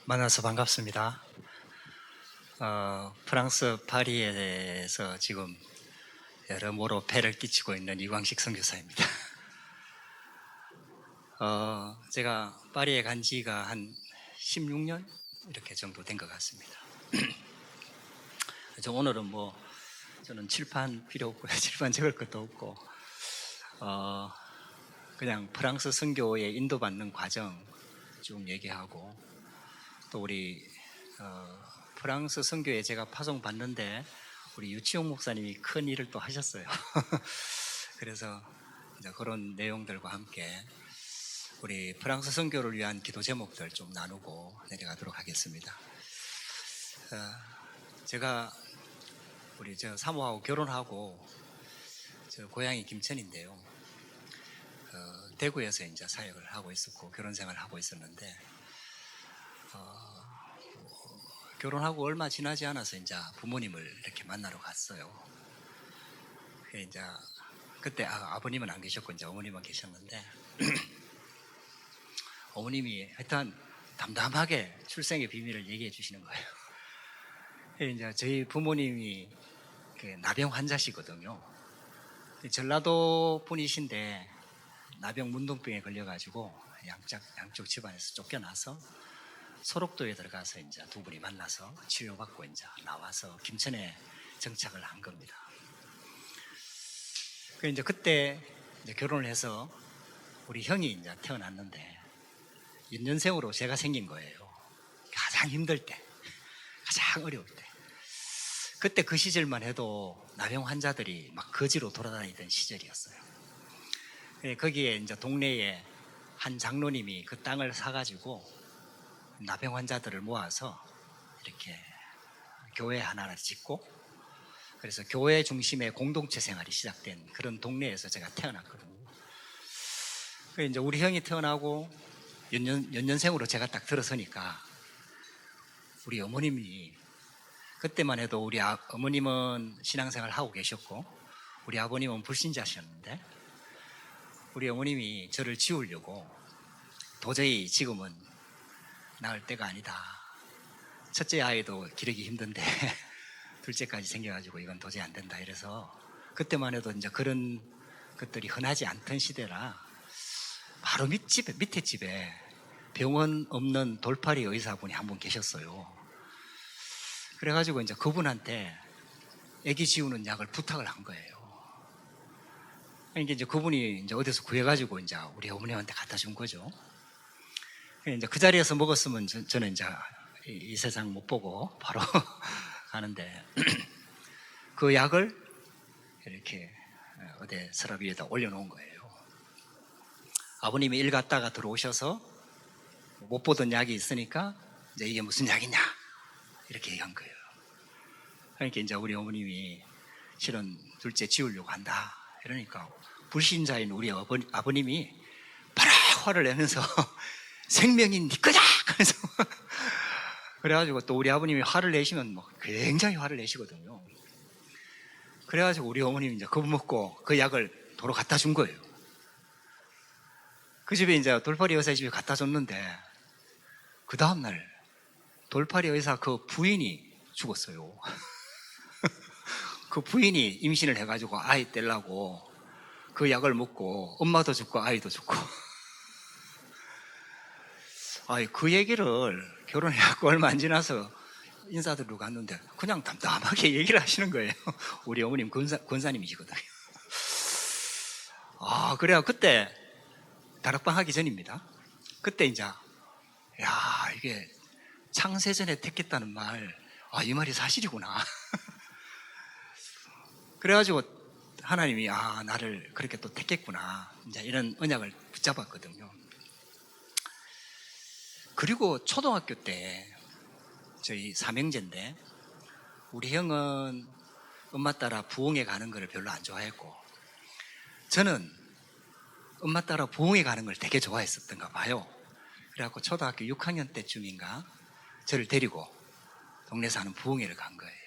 만나서 반갑습니다. 프랑스 파리에서 지금 여러모로 폐를 끼치고 있는 이광식 선교사입니다. 제가 파리에 간 지가 한 16년 이렇게 정도 된 것 같습니다. 그래서 오늘은 저는 칠판 필요 없고요. 칠판 적을 것도 없고 그냥 프랑스 선교에 인도받는 과정 쭉 얘기하고, 또 우리 프랑스 선교에 제가 파송 받는데 우리 유치용 목사님이 큰 일을 또 하셨어요. 그래서 이제 그런 내용들과 함께 우리 프랑스 선교를 위한 기도 제목들 좀 나누고 내려가도록 하겠습니다. 제가 우리 사모하고 결혼하고 저 고향이 김천인데요. 대구에서 이제 사역을 하고 있었고 결혼 생활을 하고 있었는데 결혼하고 얼마 지나지 않아서 이제 부모님을 이렇게 만나러 갔어요. 이제 그때 아버님은 안 계셨고 이제 어머님은 계셨는데 어머님이 하여튼 담담하게 출생의 비밀을 얘기해 주시는 거예요. 이제 저희 부모님이 나병 환자시거든요. 전라도 분이신데 나병 문둥병에 걸려가지고 양쪽 집안에서 쫓겨나서 소록도에 들어가서 이제 두 분이 만나서 치료받고 이제 나와서 김천에 정착을 한 겁니다. 이제 그때 이제 결혼을 해서 우리 형이 이제 태어났는데 연년생으로 제가 생긴 거예요. 가장 힘들 때, 가장 어려울 때. 그때 그 시절만 해도 나병 환자들이 막 거지로 돌아다니던 시절이었어요. 거기에 이제 동네에 한 장로님이 그 땅을 사가지고 나병 환자들을 모아서 이렇게 교회 하나를 짓고, 그래서 교회 중심의 공동체 생활이 시작된 그런 동네에서 제가 태어났거든요. 이제 우리 형이 태어나고 연년생으로 제가 딱 들어서니까 우리 어머님이, 그때만 해도 우리 어머님은 신앙생활 하고 계셨고 우리 아버님은 불신자셨는데 우리 어머님이 저를 지우려고 도저히 지금은 낳을 때가 아니다. 첫째 아이도 기르기 힘든데 둘째까지 생겨가지고 이건 도저히 안 된다 이래서, 그때만 해도 이제 그런 것들이 흔하지 않던 시대라 바로 밑에 집에 병원 없는 돌팔이 의사분이 한 분 계셨어요. 그래가지고 이제 그분한테 아기 지우는 약을 부탁을 한 거예요. 그러니까 이제 그분이 이제 어디서 구해가지고 이제 우리 어머님한테 갖다 준 거죠. 이제 그 자리에서 먹었으면 저는 이제 이 세상 못 보고 바로 가는데 그 약을 이렇게 어디 서랍 위에다 올려놓은 거예요. 아버님이 일 갔다가 들어오셔서 못 보던 약이 있으니까 이제 이게 무슨 약이냐 이렇게 얘기한 거예요. 그러니까 이제 우리 어머님이 실은 둘째 지우려고 한다 이러니까 불신자인 우리 아버님이 바라 화를 내면서 생명이 네 거다 그래서 그래가지고 또 우리 아버님이 화를 내시면 굉장히 화를 내시거든요. 그래가지고 우리 어머님이 이제 그거 먹고 그 약을 도로 갖다 준 거예요. 그 집에 이제 돌팔이 의사 집에 갖다 줬는데 그 다음날 돌팔이 의사 그 부인이 죽었어요. 그 부인이 임신을 해가지고 아이 떼려고 그 약을 먹고 엄마도 죽고 아이도 죽고 그 얘기를 결혼해갖고 얼마 안 지나서 인사드리러 갔는데 그냥 담담하게 얘기를 하시는 거예요. 우리 어머님 권사님이시거든요. 그래야 그때 다락방 하기 전입니다. 그때 이제 이게 창세전에 택했다는 말, 이 말이 사실이구나. 그래가지고 하나님이 나를 그렇게 또 택했구나 이제 이런 언약을 붙잡았거든요. 그리고 초등학교 때 저희 삼형제인데 우리 형은 엄마 따라 부흥회 가는 걸 별로 안 좋아했고 저는 엄마 따라 부흥회 가는 걸 되게 좋아했었던가 봐요. 그래갖고 초등학교 6학년 때쯤인가 저를 데리고 동네 사는 부흥회를 간 거예요.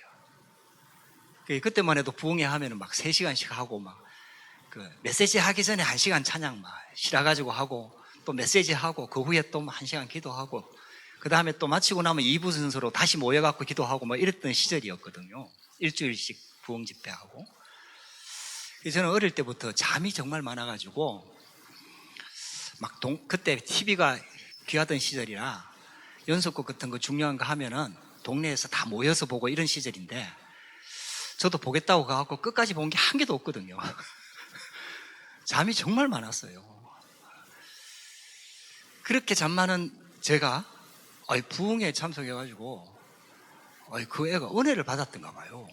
그때만 해도 부흥회 하면은 막 3시간씩 하고 막 메시지 하기 전에 1시간 찬양 막 실어가지고 하고 또 메시지 하고 그 후에 또 1시간 기도하고 그 다음에 또 마치고 나면 2부 순서로 다시 모여갖고 기도하고 뭐 이랬던 시절이었거든요. 일주일씩 부흥 집회하고. 저는 어릴 때부터 잠이 정말 많아가지고 그때 TV가 귀하던 시절이라 연속극 같은 거 중요한 거 하면은 동네에서 다 모여서 보고 이런 시절인데 저도 보겠다고 가갖고 끝까지 본 게 한 개도 없거든요. 잠이 정말 많았어요. 그렇게 잠 많은 제가 부흥에 참석해가지고 그 애가 은혜를 받았던가 봐요.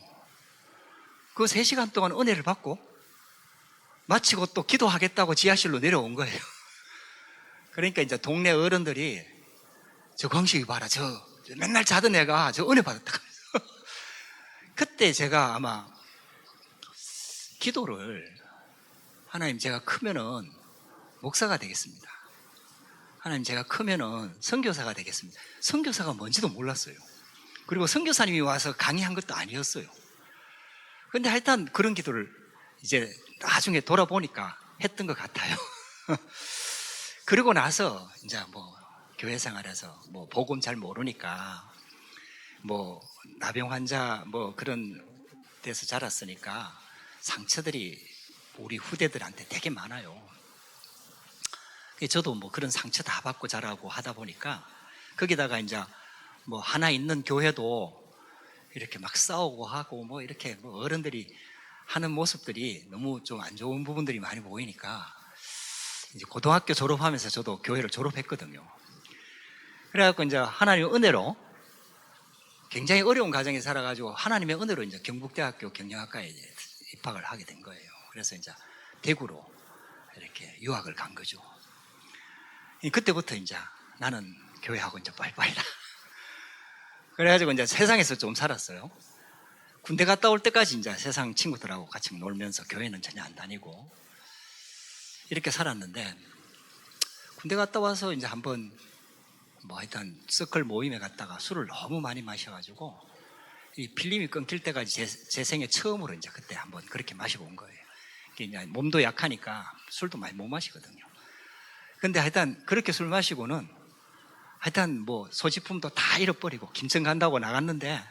그 3시간 동안 은혜를 받고 마치고 또 기도하겠다고 지하실로 내려온 거예요. 그러니까 이제 동네 어른들이 저 광식이 봐라, 저 맨날 자던 애가 저 은혜 받았다. 그때 제가 아마 기도를 하나님 제가 크면은 목사가 되겠습니다. 하나님 제가 크면은 선교사가 되겠습니다. 선교사가 뭔지도 몰랐어요. 그리고 선교사님이 와서 강의한 것도 아니었어요. 근데 하여튼 그런 기도를 이제 나중에 돌아보니까 했던 것 같아요. 그리고 나서 이제 뭐 교회 생활에서 뭐 복음 잘 모르니까 뭐 나병 환자 뭐 그런 데서 자랐으니까 상처들이 우리 후대들한테 되게 많아요. 저도 뭐 그런 상처 다 받고 자라고 하다 보니까 거기다가 이제 뭐 하나 있는 교회도 이렇게 막 싸우고 하고 뭐 이렇게 뭐 어른들이 하는 모습들이 너무 좀 안 좋은 부분들이 많이 보이니까 이제 고등학교 졸업하면서 저도 교회를 졸업했거든요. 그래갖고 이제 하나님의 은혜로 굉장히 어려운 가정에 살아가지고 하나님의 은혜로 이제 경북대학교 경영학과에 이제 입학을 하게 된 거예요. 그래서 이제 대구로 이렇게 유학을 간 거죠. 그때부터 이제 나는 교회하고 이제 빠이빠이다. 그래가지고 이제 세상에서 좀 살았어요. 군대 갔다 올 때까지 이제 세상 친구들하고 같이 놀면서 교회는 전혀 안 다니고 이렇게 살았는데 군대 갔다 와서 이제 한번 뭐 하여튼 서클 모임에 갔다가 술을 너무 많이 마셔가지고 이 필름이 끊길 때까지 제 생애 처음으로 이제 그때 한번 그렇게 마시고 온 거예요. 이제 몸도 약하니까 술도 많이 못 마시거든요. 근데 하여튼 그렇게 술 마시고는 하여튼 뭐 소지품도 다 잃어버리고 김천 간다고 나갔는데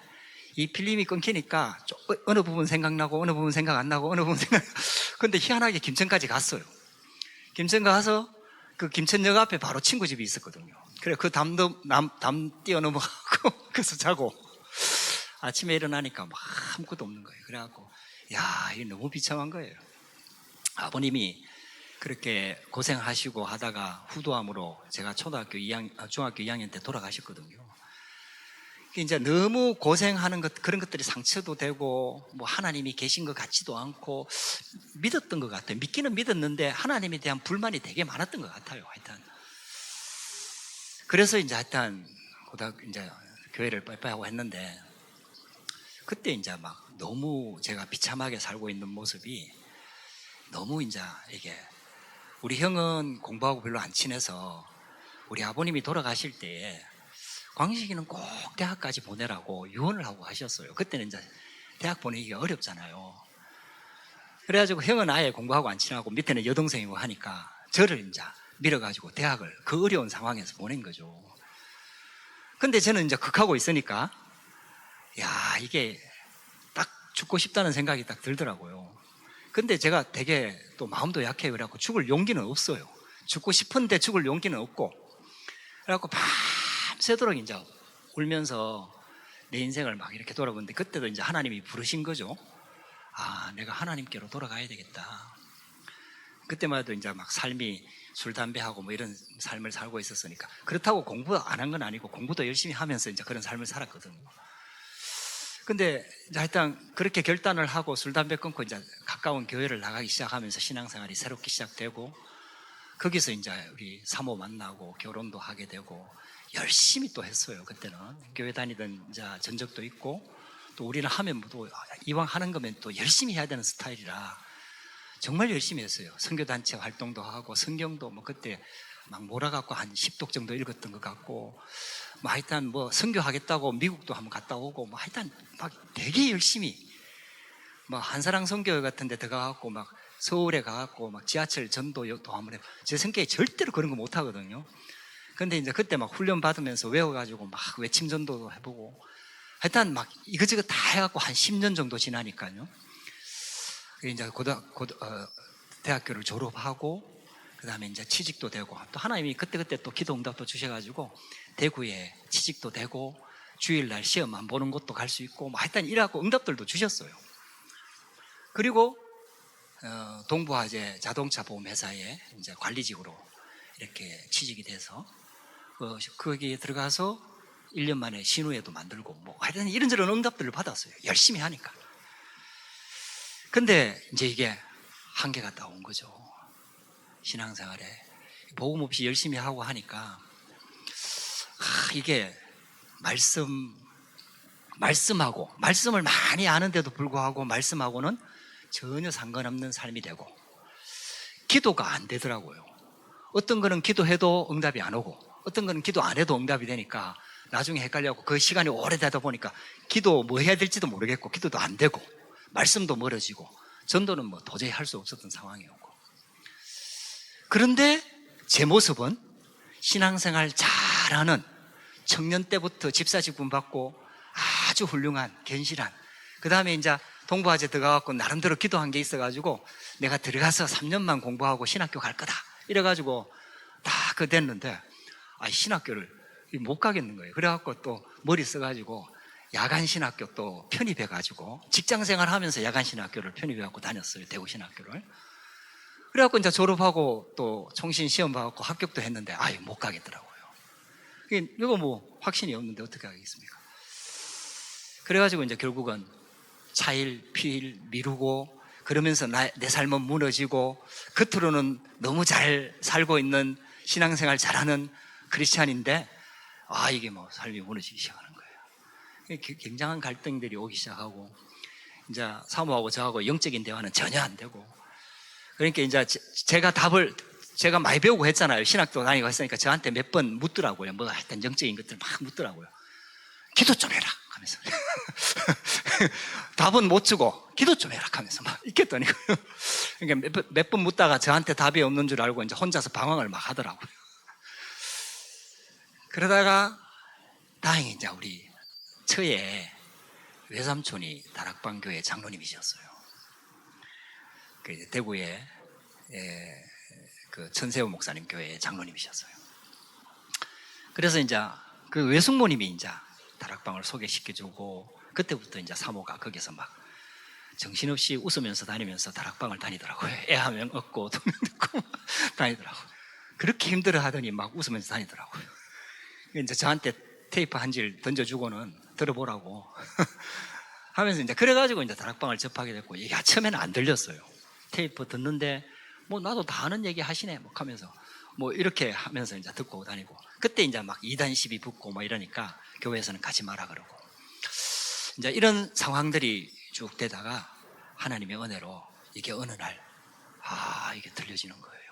이 필름이 끊기니까 어느 부분 생각나고 어느 부분 생각 안 나고 어느 부분 생각. 근데 희한하게 김천까지 갔어요. 김천 가서 그 김천역 앞에 바로 친구 집이 있었거든요. 그래 그 담 뛰어넘어가고 그래서 자고 아침에 일어나니까 막 아무것도 없는 거예요. 그래갖고 이게 너무 비참한 거예요. 아버님이 그렇게 고생하시고 하다가 후두암으로 제가 중학교 2학년 때 돌아가셨거든요. 이제 너무 고생하는 그런 것들이 상처도 되고 뭐 하나님이 계신 것 같지도 않고 믿었던 것 같아요. 믿기는 믿었는데 하나님에 대한 불만이 되게 많았던 것 같아요. 하여튼 그래서 이제 하여튼 이제 교회를 빠이빠이하고 했는데 그때 이제 막 너무 제가 비참하게 살고 있는 모습이 너무 이제 이게 우리 형은 공부하고 별로 안 친해서 우리 아버님이 돌아가실 때에 광식이는 꼭 대학까지 보내라고 유언을 하고 하셨어요. 그때는 이제 대학 보내기가 어렵잖아요. 그래가지고 형은 아예 공부하고 안 친하고 밑에는 여동생이고 하니까 저를 이제 밀어가지고 대학을 그 어려운 상황에서 보낸 거죠. 근데 저는 이제 극하고 있으니까 이게 딱 죽고 싶다는 생각이 딱 들더라고요. 근데 제가 되게 또 마음도 약해요. 그래갖고 죽을 용기는 없어요. 죽고 싶은데 죽을 용기는 없고 그래갖고 밤새도록 이제 울면서 내 인생을 막 이렇게 돌아보는데 그때도 이제 하나님이 부르신 거죠. 내가 하나님께로 돌아가야 되겠다. 그때만 해도 이제 막 삶이 술, 담배하고 뭐 이런 삶을 살고 있었으니까 그렇다고 공부 안 한 건 아니고 공부도 열심히 하면서 이제 그런 삶을 살았거든요. 근데 이제 하여튼 그렇게 결단을 하고 술, 담배 끊고 이제 가까운 교회를 나가기 시작하면서 신앙생활이 새롭게 시작되고 거기서 이제 우리 사모 만나고 결혼도 하게 되고 열심히 또 했어요. 그때는 교회 다니던 이제 전적도 있고 또 우리는 하면 또 이왕 하는 거면 또 열심히 해야 되는 스타일이라 정말 열심히 했어요. 선교단체 활동도 하고 성경도 뭐 그때 막 몰아갖고 한 10독 정도 읽었던 것 같고 뭐 하여튼 뭐 선교하겠다고 미국도 한번 갔다 오고 뭐 하여튼 막 되게 열심히 뭐 한사랑 선교회 같은 데 들어가갖고 막 서울에 가갖고 막 지하철 전도도 한번 해요. 제 성격이 절대로 그런 거 못 하거든요. 근데 이제 그때 막 훈련 받으면서 외워가지고 막 외침 전도도 해보고 하여튼 막 이것저것 다 해갖고 한 10년 정도 지나니까요. 이제 대학교를 졸업하고 그 다음에 이제 취직도 되고 또 하나님이 그때그때 또 기도 응답도 주셔가지고 대구에 취직도 되고 주일날 시험 안 보는 곳도 갈 수 있고 뭐 하여튼 이래갖고 응답들도 주셨어요. 그리고 동부화재 자동차 보험회사에 이제 관리직으로 이렇게 취직이 돼서 거기에 들어가서 1년 만에 신우회도 만들고 뭐 하여튼 이런저런 응답들을 받았어요. 열심히 하니까. 근데 이제 이게 한계가 딱 온 거죠. 신앙생활에 복음 없이 열심히 하고 하니까 이게 말씀을 많이 아는데도 불구하고 말씀하고는 전혀 상관없는 삶이 되고 기도가 안 되더라고요. 어떤 거는 기도해도 응답이 안 오고 어떤 거는 기도 안 해도 응답이 되니까 나중에 헷갈려고 그 시간이 오래되다 보니까 기도 뭐 해야 될지도 모르겠고 기도도 안 되고 말씀도 멀어지고 전도는 뭐 도저히 할 수 없었던 상황이었고, 그런데 제 모습은 신앙생활 잘하는 청년 때부터 집사직분 받고 아주 훌륭한 견실한, 그 다음에 이제 동부화재 들어가갖고 나름대로 기도한 게 있어가지고 내가 들어가서 3년만 공부하고 신학교 갈 거다 이래가지고 다 그 됐는데 신학교를 못 가겠는 거예요. 그래갖고 또 머리 써가지고 야간 신학교 또 편입해가지고 직장생활 하면서 야간 신학교를 편입해갖고 다녔어요. 대구 신학교를. 그래갖고 이제 졸업하고 또 총신 시험 봐갖고 합격도 했는데 못 가겠더라고요. 이거 뭐 확신이 없는데 어떻게 하겠습니까? 그래가지고 이제 결국은 차일 피일 미루고 그러면서 내 삶은 무너지고 겉으로는 너무 잘 살고 있는 신앙생활 잘하는 크리스찬인데 이게 뭐 삶이 무너지기 시작하는 거예요. 굉장한 갈등들이 오기 시작하고 이제 사모하고 저하고 영적인 대화는 전혀 안 되고, 그러니까 이제 제가 많이 배우고 했잖아요. 신학도 다니고 했으니까 저한테 몇 번 묻더라고요. 뭐 하여튼 영적인 것들 막 묻더라고요. 기도 좀 해라 하면서 답은 못 주고 기도 좀 해라 하면서 막 있겠더니 그러니까 몇 번 묻다가 저한테 답이 없는 줄 알고 이제 혼자서 방황을 막 하더라고요. 그러다가 다행히 이제 우리 처에 외삼촌이 다락방 교회 장로님이셨어요. 대구에 그 천세호 목사님 교회 장로님이셨어요. 그래서 이제 그 외숙모님이 이제 다락방을 소개시켜주고 그때부터 이제 사모가 거기서 막 정신없이 웃으면서 다니면서 다락방을 다니더라고요. 애 한 명 얻고 두 명 얻고 다니더라고요. 그렇게 힘들어 하더니 막 웃으면서 다니더라고요. 이제 저한테 테이프 한 질 던져주고는 들어보라고 하면서 이제 그래가지고 이제 다락방을 접하게 됐고, 이게 처음에는 안 들렸어요. 테이프 듣는데 뭐 나도 다 아는 얘기 하시네 뭐 하면서 뭐 이렇게 하면서 이제 듣고 다니고, 그때 이제 막 이단 시비 붙고 뭐 이러니까 교회에서는 가지 마라 그러고 이제 이런 상황들이 쭉 되다가 하나님의 은혜로 이게 어느 날 이게 들려지는 거예요.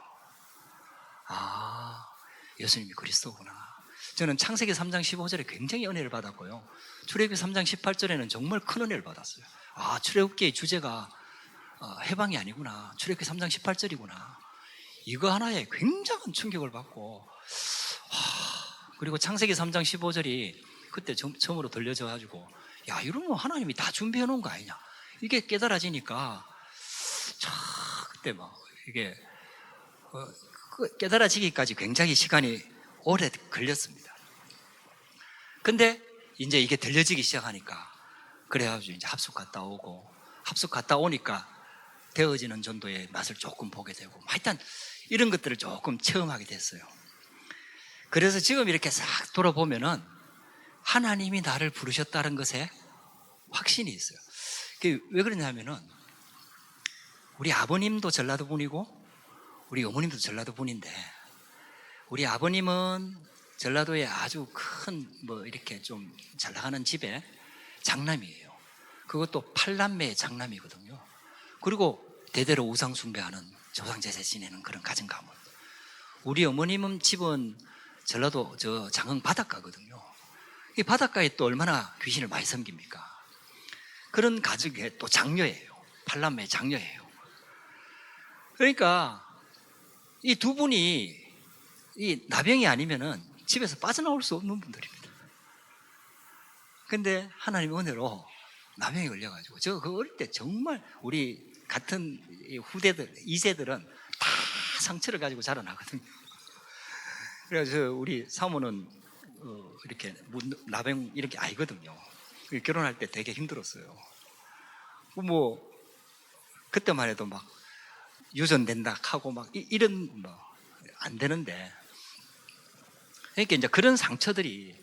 예수님이 그리스도구나. 저는 창세기 3장 15절에 굉장히 은혜를 받았고요. 출애굽기 3장 18절에는 정말 큰 은혜를 받았어요. 출애굽기의 주제가 해방이 아니구나. 출애굽기 3장 18절이구나. 이거 하나에 굉장한 충격을 받고, 그리고 창세기 3장 15절이 그때 처음으로 들려져가지고 이러면 하나님이 다 준비해 놓은 거 아니냐, 이게 깨달아지니까 그때 막 이게 깨달아지기까지 굉장히 시간이 오래 걸렸습니다. 근데 이제 이게 들려지기 시작하니까 그래가지고 이제 합숙 갔다 오고, 합숙 갔다 오니까 되어지는 전도의 맛을 조금 보게 되고, 하여튼 이런 것들을 조금 체험하게 됐어요. 그래서 지금 이렇게 싹 돌아보면은 하나님이 나를 부르셨다는 것에 확신이 있어요. 그게 왜 그러냐면은 우리 아버님도 전라도 분이고 우리 어머님도 전라도 분인데, 우리 아버님은 전라도에 아주 큰 뭐 이렇게 좀 잘 나가는 집에 장남이에요. 그것도 8남매의 장남이거든요. 그리고 대대로 우상 숭배하는 조상 제사 지내는 그런 가정 가문. 우리 어머님은 집은 전라도 장흥 바닷가거든요. 이 바닷가에 또 얼마나 귀신을 많이 섬깁니까? 그런 가족의 또 장녀예요. 8남매 장녀예요. 그러니까 이 두 분이 이 나병이 아니면은 집에서 빠져나올 수 없는 분들입니다. 근데 하나님의 은혜로 나병에 걸려가지고 그 어릴 때 정말 우리 같은 후대들 2세들은 다 상처를 가지고 자라나거든요. 그래서 우리 사모는 이렇게 나병 이렇게 아니거든요. 결혼할 때 되게 힘들었어요. 뭐 그때만 해도 막 유전된다 하고 막 이런 뭐 안 되는데, 그러니까 이제 그런 상처들이,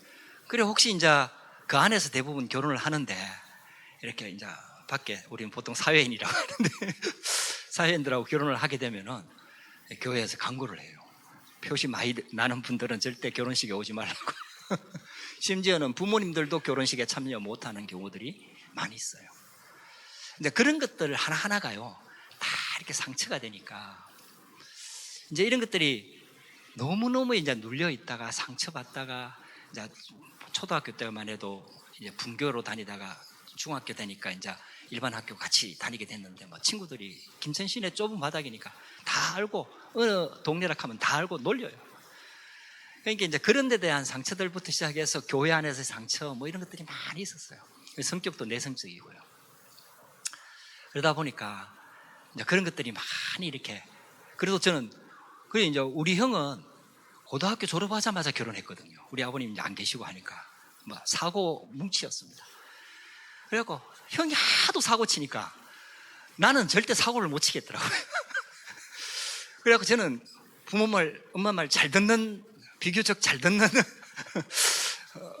그래 혹시 이제 그 안에서 대부분 결혼을 하는데 이렇게 이제 밖에 우리는 보통 사회인이라고 하는데 사회인들하고 결혼을 하게 되면은 교회에서 강구를 해요. 표시 많이 나는 분들은 절대 결혼식에 오지 말라고. 심지어는 부모님들도 결혼식에 참여 못하는 경우들이 많이 있어요. 근데 그런 것들 하나하나가요 다 이렇게 상처가 되니까 이제 이런 것들이 너무너무 이제 눌려 있다가 상처받다가 이제 초등학교 때만 해도 이제 분교로 다니다가 중학교 되니까 이제 일반 학교 같이 다니게 됐는데 뭐 친구들이 김천 시내 좁은 바닥이니까 다 알고 어느 동네라 하면 다 알고 놀려요. 그러니까 이제 그런 데 대한 상처들부터 시작해서 교회 안에서의 상처 뭐 이런 것들이 많이 있었어요. 성격도 내성적이고요. 그러다 보니까 이제 그런 것들이 많이 이렇게, 그래도 저는 그래 이제 우리 형은 고등학교 졸업하자마자 결혼했거든요. 우리 아버님 이제 안 계시고 하니까 뭐 사고 뭉치였습니다. 그래갖고 형이 하도 사고 치니까 나는 절대 사고를 못 치겠더라고요. 그래갖고 저는 부모 말, 엄마 말 잘 듣는, 비교적 잘 듣는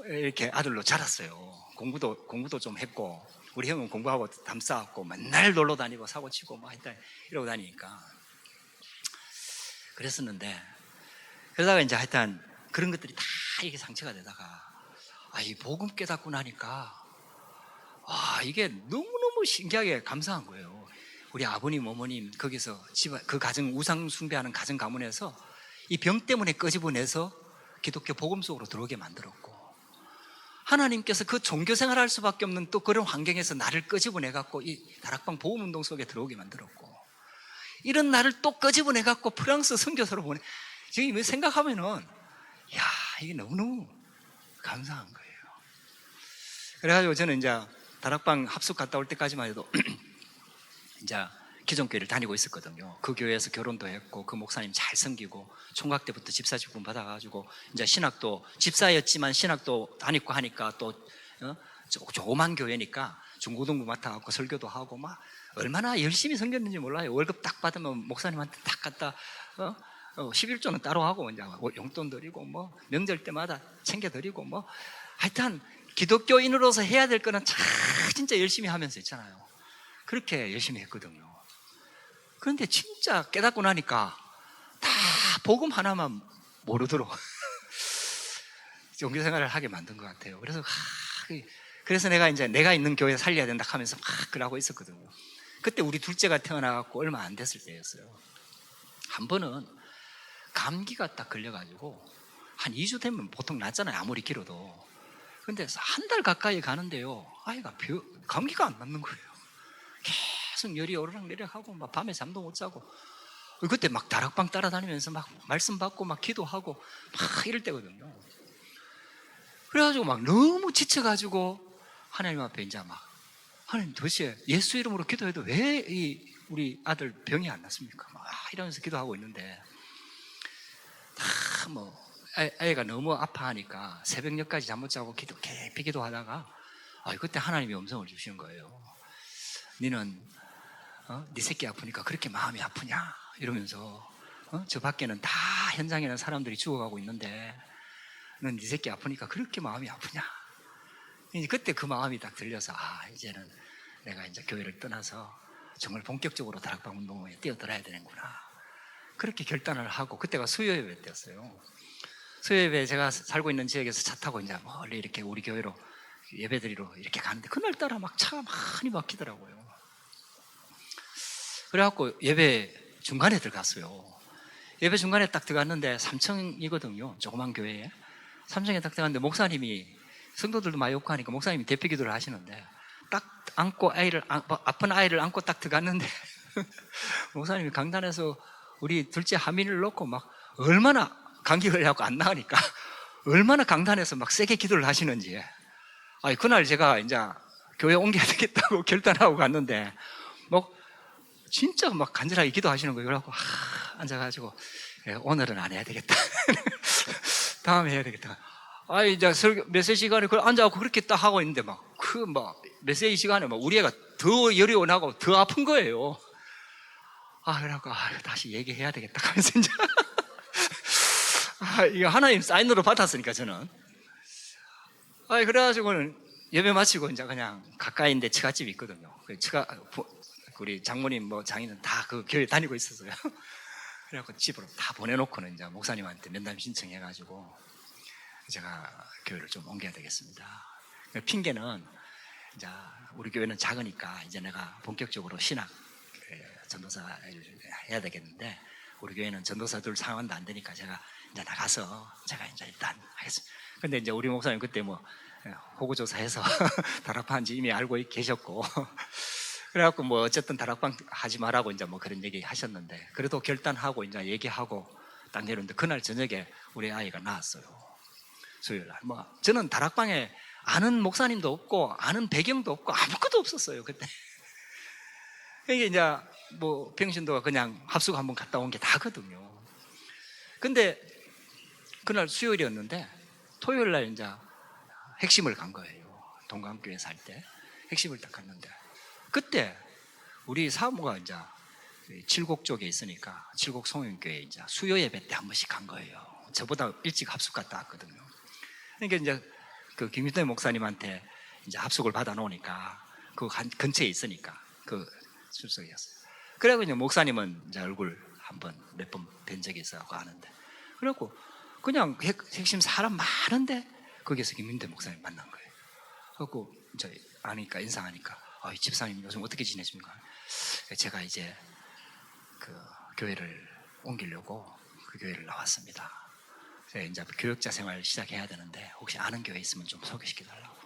이렇게 아들로 자랐어요. 공부도 좀 했고, 우리 형은 공부하고 담 쌓았고 맨날 놀러 다니고 사고 치고 뭐 하여튼 이러고 다니니까 그랬었는데, 그러다가 이제 하여튼 그런 것들이 다 이게 상처가 되다가 이 복음 깨닫고 나니까 이게 너무너무 신기하게 감사한 거예요. 우리 아버님 어머님 거기서 그 가정 우상 숭배하는 가정 가문에서 이 병 때문에 끄집어내서 기독교 복음 속으로 들어오게 만들었고, 하나님께서 그 종교 생활할 수밖에 없는 또 그런 환경에서 나를 끄집어내갖고 이 다락방 보험운동 속에 들어오게 만들었고, 이런 나를 또 끄집어내갖고 프랑스 선교사로 보내. 지금 생각하면은 이게 너무너무 감사한 거예요. 그래가지고 저는 이제 다락방 합숙 갔다 올 때까지만 해도 이제 기존 교회를 다니고 있었거든요. 그 교회에서 결혼도 했고 그 목사님 잘 섬기고 총각 때부터 집사 직분 받아가지고 이제 신학도 집사였지만 신학도 다니고 하니까 또 조그만 교회니까 중고등부 맡아갖고 설교도 하고 막 얼마나 열심히 섬겼는지 몰라요. 월급 딱 받으면 목사님한테 딱 갖다 11조는 따로 하고 이제 용돈 드리고 뭐 명절 때마다 챙겨 드리고 뭐 하여튼 기독교인으로서 해야 될 거는 진짜 열심히 하면서 있잖아요. 그렇게 열심히 했거든요. 그런데 진짜 깨닫고 나니까 다 복음 하나만 모르도록 종교 생활을 하게 만든 것 같아요. 그래서 내가 있는 교회 살려야 된다 하면서 막 그러고 있었거든요. 그때 우리 둘째가 태어나갖고 얼마 안 됐을 때였어요. 한 번은 감기가 딱 걸려가지고 한 2주 되면 보통 낫잖아요. 아무리 길어도. 근데 한 달 가까이 가는데요, 아이가 감기가 안 낫는 거예요. 계속 열이 오르락내리락하고 막 밤에 잠도 못 자고, 그때 막 다락방 따라다니면서 막 말씀 받고 막 기도하고 막 이럴 때거든요. 그래가지고 막 너무 지쳐가지고 하나님 앞에 이제 막, 하나님 도대체 예수 이름으로 기도해도 왜 우리 아들 병이 안 났습니까? 막 이러면서 기도하고 있는데 애가 너무 아파하니까 새벽녘까지 잠 못 자고 깊이 기도하다가 그때 하나님이 음성을 주시는 거예요. 너는 네 새끼 아프니까 그렇게 마음이 아프냐? 이러면서 저 밖에는 다 현장에는 사람들이 죽어가고 있는데 넌 네 새끼 아프니까 그렇게 마음이 아프냐? 그때 그 마음이 딱 들려서 이제는 내가 이제 교회를 떠나서 정말 본격적으로 다락방 운동에 뛰어들어야 되는구나. 그렇게 결단을 하고, 그때가 수요예배 때였어요. 수요예배 제가 살고 있는 지역에서 차 타고 이제 멀리 이렇게 우리 교회로 예배드리러 이렇게 가는데 그날따라 막 차가 많이 막히더라고요. 그래갖고 예배 중간에 들어갔어요. 예배 중간에 딱 들어갔는데 3층이거든요. 조그만 교회에 3층에 딱 들어갔는데 목사님이, 성도들도 많이 오고 하니까 목사님이 대표 기도를 하시는데 딱 안고 아픈 아이를 안고 딱 들어갔는데 목사님이 강단에서 우리 둘째 하민을 놓고 막 얼마나 감기 걸려갖고 안 나으니까 얼마나 강단에서 막 세게 기도를 하시는지. 아니, 그날 제가 이제 교회 옮겨야 되겠다고 결단하고 갔는데, 뭐, 진짜 막 간절하게 기도하시는 거예요. 그래갖고, 앉아가지고, 예, 오늘은 안 해야 되겠다. 다음에 해야 되겠다. 아니, 이제 메시지 시간에 앉아갖고 그렇게 딱 하고 있는데, 메시지 시간에 우리 애가 더 열이 오나고 더 아픈 거예요. 그래갖고, 다시 얘기해야 되겠다. 하면서 이제, 이거 하나님 사인으로 받았으니까, 저는. 그래가지고는 예배 마치고 이제 그냥 가까이인데 처갓집이 있거든요. 우리 장모님, 장인은 다 그 교회 다니고 있었어요. 그래갖고 집으로 다 보내놓고는 이제 목사님한테 면담 신청해가지고 제가 교회를 좀 옮겨야 되겠습니다. 핑계는 이제 우리 교회는 작으니까 이제 내가 본격적으로 신학 전도사를 해야 되겠는데, 우리 교회는 전도사들 상황도 안 되니까 제가 이제 나가서 제가 이제 일단 하겠습니다. 근데 이제 우리 목사님 그때 호구조사해서 다락방인지 이미 알고 계셨고, 그래갖고 어쨌든 다락방 하지 말라고 이제 그런 얘기 하셨는데, 그래도 결단하고 이제 얘기하고 딱 내렸는데, 그날 저녁에 우리 아이가 나왔어요. 수요일 날. 저는 다락방에 아는 목사님도 없고, 아는 배경도 없고, 아무것도 없었어요, 그때. 이게 이제 병신도가 그냥 합숙 한번 갔다 온 게 다거든요. 근데 그날 수요일이었는데, 토요일 날 이제 핵심을 간 거예요. 동강교회 살 때. 핵심을 딱 갔는데, 그때 우리 사모가 이제 칠곡 쪽에 있으니까 칠곡 성윤교회 이제 수요 예배 때 한 번씩 간 거예요. 저보다 일찍 합숙 갔다 왔거든요. 그러니까 이제 그 김윤태 목사님한테 이제 합숙을 받아 놓으니까 그 근처에 있으니까 그 출석이었어요. 그래고 이제 목사님은 이제 얼굴 몇 번 뵌 적이 있어서 아는데, 그래갖고 그냥 핵심 사람 많은데 거기서 김윤태 목사님 만난 거예요. 그래갖고 이제 아니까 인사하니까, 이 집사님 요즘 어떻게 지내십니까? 제가 이제 그 교회를 옮기려고 그 교회를 나왔습니다. 이제 교역자 생활 시작해야 되는데 혹시 아는 교회 있으면 좀 소개시켜 달라고.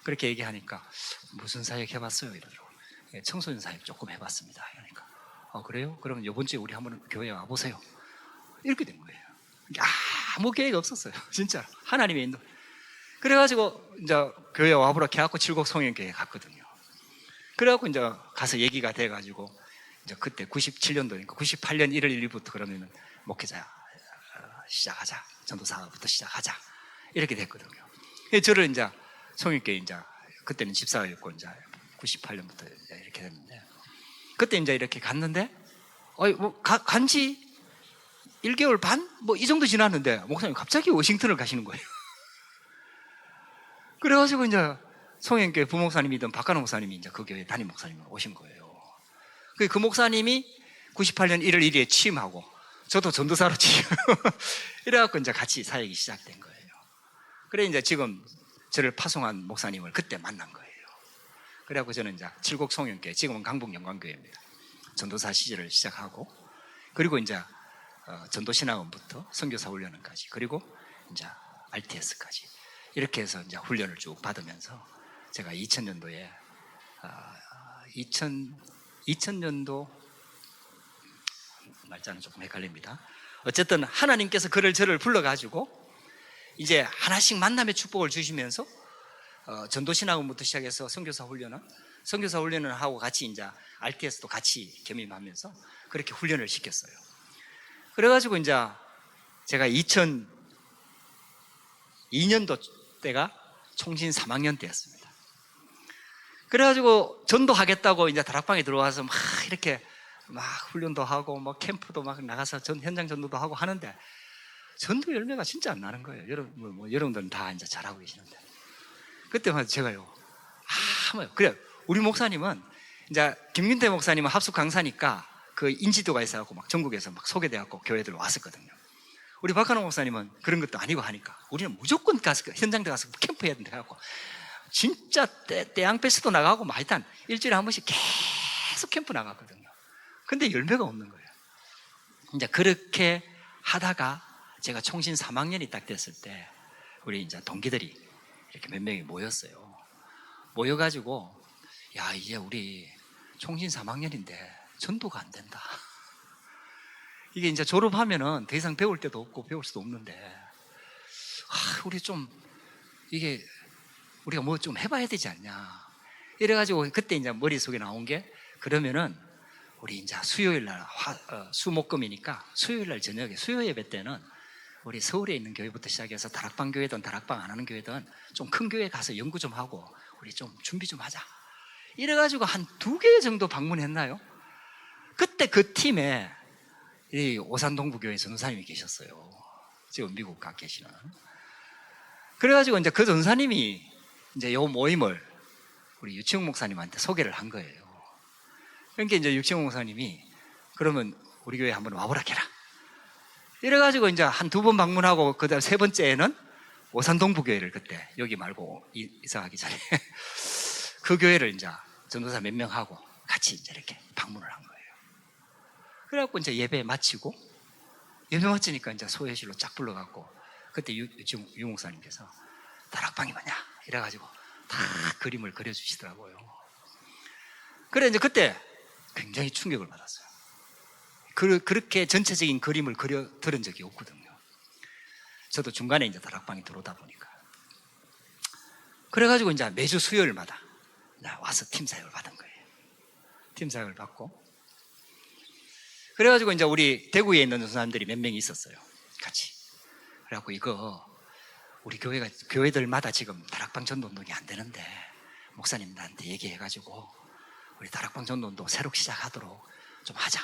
그렇게 얘기하니까 무슨 사역 해봤어요? 이러더라고요. 청소년 사역 조금 해봤습니다. 그러니까 그래요? 그러면 이번 주에 우리 한번 교회에 와보세요. 이렇게 된 거예요. 아무 계획 없었어요. 진짜 하나님의 인도. 그래가지고 이제 교회에 와보라 해갖고 칠곡 성현교회에 갔거든요. 그래갖고 이제 가서 얘기가 돼가지고 이제 그때 97년도니까 98년 1월 1일부터 그러면은 목회자 시작하자, 전도사부터 시작하자, 이렇게 됐거든요. 저를 이제 성현교회 이제 그때는 집사였고 이제 98년부터 이렇게 됐는데, 그때 이제 이렇게 갔는데 간지 1개월 반? 이 정도 지났는데 목사님 갑자기 워싱턴을 가시는 거예요. 그래가지고 이제 성현교회 부목사님이던 박관호 목사님이 이제 그 교회 담임 목사님이 오신 거예요. 그 목사님이 98년 1월 1일에 취임하고 저도 전도사로 취임. 이래갖고 이제 같이 사역이 시작된 거예요. 그래 이제 지금 저를 파송한 목사님을 그때 만난 거예요. 그래갖고 저는 이제 칠곡 성현교회, 지금은 강북 영광교회입니다. 전도사 시절을 시작하고, 그리고 이제 전도신학원부터 선교사 훈련까지, 그리고 이제 RTS까지 이렇게 해서 이제 훈련을 쭉 받으면서 제가 2000년도에 2000년도 날짜는 조금 헷갈립니다. 어쨌든 하나님께서 저를 불러가지고 이제 하나씩 만남의 축복을 주시면서 전도신학원부터 시작해서 선교사 훈련을 하고 같이 이제 RTS도 같이 겸임하면서 그렇게 훈련을 시켰어요. 그래가지고 이제 제가 2002년도 때가 총신 3학년 때였습니다. 그래가지고 전도하겠다고 이제 다락방에 들어와서 막 이렇게 막 훈련도 하고 막 캠프도 막 나가서 현장 전도도 하고 하는데 전도 열매가 진짜 안 나는 거예요. 여러분들은 다 이제 잘하고 계시는데, 그때마다 제가요, 그래, 우리 목사님은 이제 김민태 목사님은 합숙 강사니까 그 인지도가 있어갖고 막 전국에서 막 소개돼갖고 교회들 왔었거든요. 우리 박한호 목사님은 그런 것도 아니고 하니까 우리는 무조건 가서 현장에 가서 캠프 해야 된다 해갖고 진짜 태양패스도 나가고 막 하여튼 일주일에 한 번씩 계속 캠프 나갔거든요. 근데 열매가 없는 거예요. 이제 그렇게 하다가 제가 총신 3학년이 딱 됐을 때 우리 이제 동기들이 이렇게 몇 명이 모였어요. 모여가지고 이제 우리 총신 3학년인데 전도가 안 된다. 이게 이제 졸업하면은 더 이상 배울 데도 없고 배울 수도 없는데 우리 좀 이게 우리가 뭐 좀 해봐야 되지 않냐. 이래가지고 그때 이제 머릿속에 나온 게, 그러면은 우리 이제 수요일 날 수목금이니까 수요일 날 저녁에 수요 예배 때는 우리 서울에 있는 교회부터 시작해서 다락방 교회든 다락방 안 하는 교회든 좀 큰 교회 가서 연구 좀 하고 우리 좀 준비 좀 하자. 이래가지고 한 2개 정도 방문했나요? 그때 그 팀에 이 오산동부교회 전도사님이 계셨어요. 지금 미국 가 계시는. 그래가지고 이제 그 전도사님이 이제 요 모임을 우리 유치웅 목사님한테 소개를 한 거예요. 그러니까 이제 유치웅 목사님이 그러면 우리 교회 한번 와보라 해라. 이래가지고 이제 한 2번 방문하고 그다음 3번째에는 오산동부교회를, 그때 여기 말고 이사하기 전에 그 교회를 이제 전도사 몇 명 하고 같이 이제 이렇게 방문을 한 거예요. 그래갖고 이제 예배 마치고, 예배 마치니까 이제 소회실로 쫙 불러갖고, 그때 유 목사님께서 다락방이 뭐냐 이래가지고 다 그림을 그려주시더라고요. 그래 이제 그때 굉장히 충격을 받았어요. 그렇게 전체적인 그림을 들은 적이 없거든요. 저도 중간에 이제 다락방에 들어오다 보니까. 그래가지고 이제 매주 수요일마다 와서 팀 사역을 받은 거예요. 팀 사역을 받고. 그래가지고 이제 우리 대구에 있는 사람들이 몇 명이 있었어요. 같이. 그래갖고 이거 우리 교회들마다 지금 다락방 전도운동이 안 되는데 목사님들한테 얘기해가지고 우리 다락방 전도운동 새로 시작하도록 좀 하자.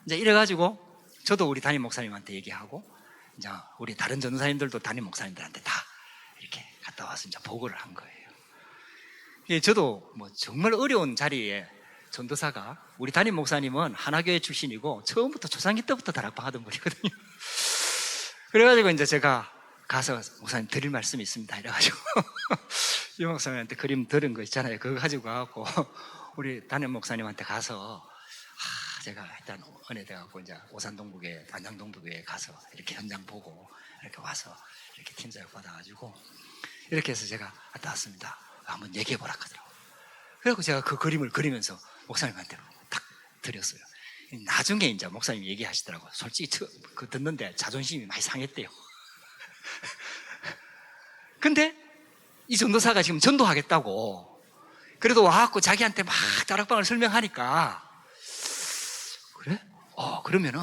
이제 이래가지고 저도 우리 담임 목사님한테 얘기하고, 이제 우리 다른 전도사님들도 담임 목사님들한테 다 이렇게 갔다 와서 이제 보고를 한 거예요. 저도 뭐 정말 어려운 자리에 전도사가, 우리 담임 목사님은 하나교회 출신이고 처음부터 초창기 때부터 다락방 하던 분이거든요. 그래가지고 이제 제가 가서 목사님 드릴 말씀이 있습니다 이래가지고 이 목사님한테 그림 들은 거 있잖아요. 그거 가지고 가고 우리 담임 목사님한테 가서 제가 일단 은혜 돼갖고 이제 오산동부교회, 안양동부교회 가서 이렇게 현장 보고 이렇게 와서 이렇게 팀사역 받아가지고 이렇게 해서 제가 갔다 왔습니다. 한번 얘기해보라 하더라고요. 그래갖고 제가 그 그림을 그리면서 목사님한테 딱 드렸어요. 나중에 이제 목사님이 얘기하시더라고요. 솔직히 그 듣는데 자존심이 많이 상했대요. 근데 이 전도사가 지금 전도하겠다고 그래도 와갖고 자기한테 막 다락방을 설명하니까, 그래? 그러면은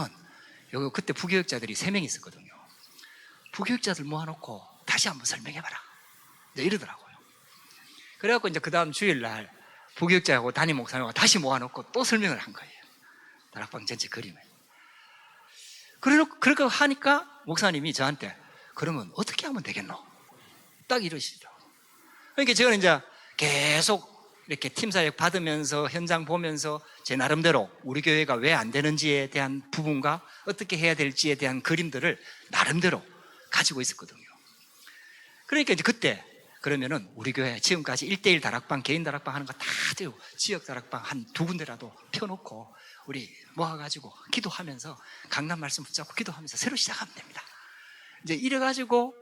여기 그때 부교육자들이 3명 있었거든요. 부교육자들 모아놓고 다시 한번 설명해봐라 이러더라고요. 그래갖고 이제 그 다음 주일날 부교육자하고 담임 목사님하고 다시 모아놓고 또 설명을 한 거예요. 다락방 전체 그림을. 그렇게 하니까 목사님이 저한테 그러면 어떻게 하면 되겠노? 딱 이러시더라고요. 그러니까 저는 이제 계속 이렇게 팀사역 받으면서 현장 보면서 제 나름대로 우리 교회가 왜 안 되는지에 대한 부분과 어떻게 해야 될지에 대한 그림들을 나름대로 가지고 있었거든요. 그러니까 이제 그때 그러면은 우리 교회 지금까지 1:1 다락방, 개인 다락방 하는 거 다 되고 지역 다락방 한 2군데라도 펴놓고 우리 모아가지고 기도하면서 강단 말씀 붙잡고 기도하면서 새로 시작하면 됩니다. 이제 이래가지고